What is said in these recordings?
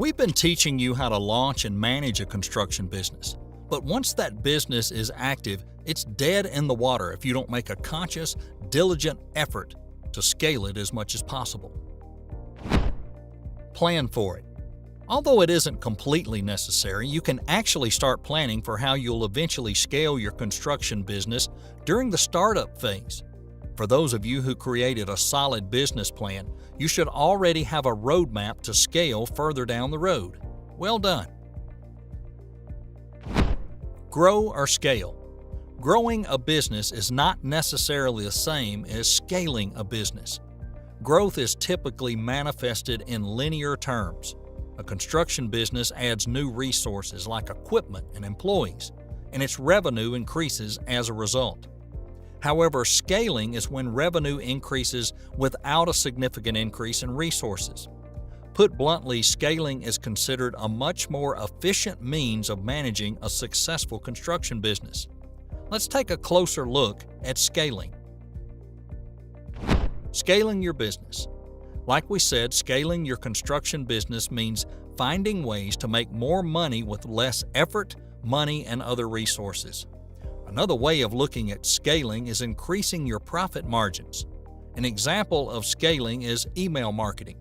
We've been teaching you how to launch and manage a construction business. But once that business is active, it's dead in the water if you don't make a conscious, diligent effort to scale it as much as possible. Plan for it. Although it isn't completely necessary, you can actually start planning for how you'll eventually scale your construction business during the startup phase. For those of you who created a solid business plan, you should already have a roadmap to scale further down the road. Well done. Grow or scale. Growing a business is not necessarily the same as scaling a business. Growth is typically manifested in linear terms. A construction business adds new resources like equipment and employees, and its revenue increases as a result. However, scaling is when revenue increases without a significant increase in resources. Put bluntly, scaling is considered a much more efficient means of managing a successful construction business. Let's take a closer look at scaling. Scaling your business. Like we said, scaling your construction business means finding ways to make more money with less effort, money, and other resources. Another way of looking at scaling is increasing your profit margins. An example of scaling is email marketing.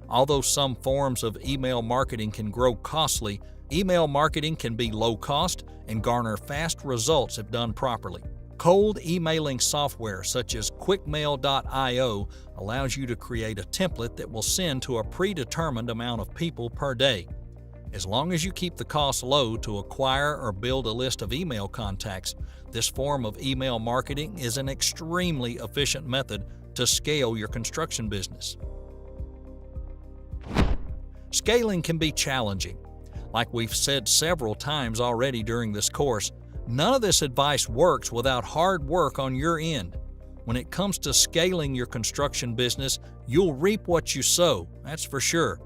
Although some forms of email marketing can grow costly, email marketing can be low cost and garner fast results if done properly. Cold emailing software such as quickmail.io allows you to create a template that will send to a predetermined amount of people per day. As long as you keep the cost low to acquire or build a list of email contacts, this form of email marketing is an extremely efficient method to scale your construction business. Scaling can be challenging. Like we've said several times already during this course, none of this advice works without hard work on your end. When it comes to scaling your construction business, you'll reap what you sow, that's for sure.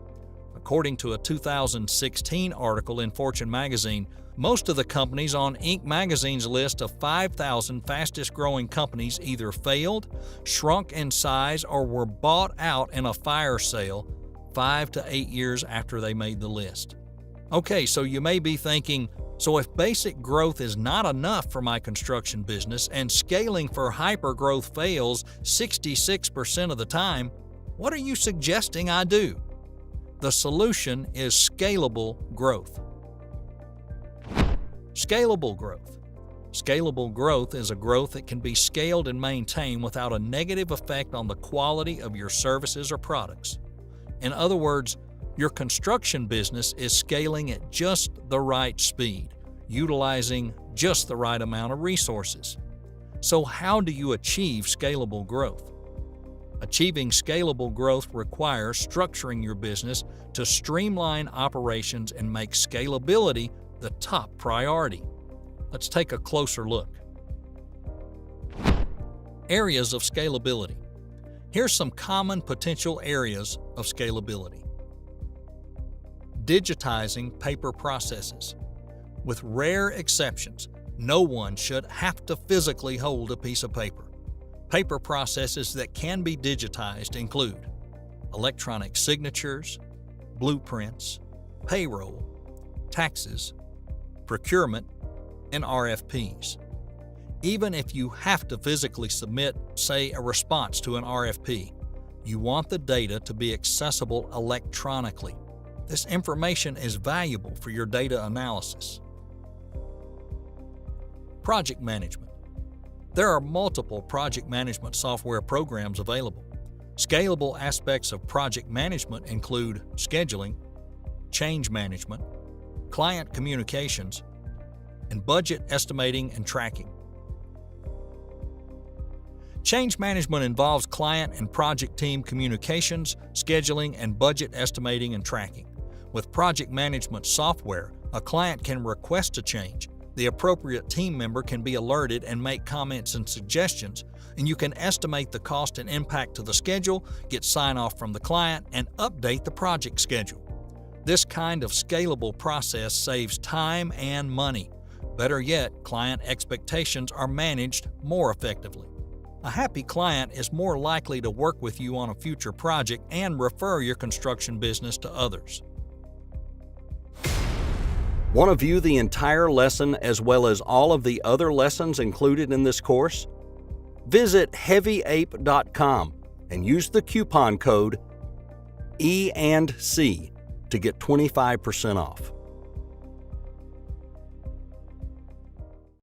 According to a 2016 article in Fortune magazine, most of the companies on Inc. magazine's list of 5,000 fastest growing companies either failed, shrunk in size, or were bought out in a fire sale 5 to 8 years after they made the list. Okay, so you may be thinking, so if basic growth is not enough for my construction business and scaling for hypergrowth fails 66% of the time, what are you suggesting I do? The solution is scalable growth. Scalable growth. Scalable growth is a growth that can be scaled and maintained without a negative effect on the quality of your services or products. In other words, your construction business is scaling at just the right speed, utilizing just the right amount of resources. So how do you achieve scalable growth? Achieving scalable growth requires structuring your business to streamline operations and make scalability the top priority. Let's take a closer look. Areas of scalability. Here's some common potential areas of scalability. Digitizing paper processes. With rare exceptions, no one should have to physically hold a piece of paper. Paper processes that can be digitized include electronic signatures, blueprints, payroll, taxes, procurement, and RFPs. Even if you have to physically submit, say, a response to an RFP, you want the data to be accessible electronically. This information is valuable for your data analysis. Project management. There are multiple project management software programs available. Scalable aspects of project management include scheduling, change management, client communications, and budget estimating and tracking. Change management involves client and project team communications, scheduling, and budget estimating and tracking. With project management software, a client can request a change. The appropriate team member can be alerted and make comments and suggestions, and you can estimate the cost and impact to the schedule, get sign-off from the client, and update the project schedule. This kind of scalable process saves time and money. Better yet, client expectations are managed more effectively. A happy client is more likely to work with you on a future project and refer your construction business to others. Want to view the entire lesson as well as all of the other lessons included in this course? Visit heavyape.com and use the coupon code E&C to get 25% off.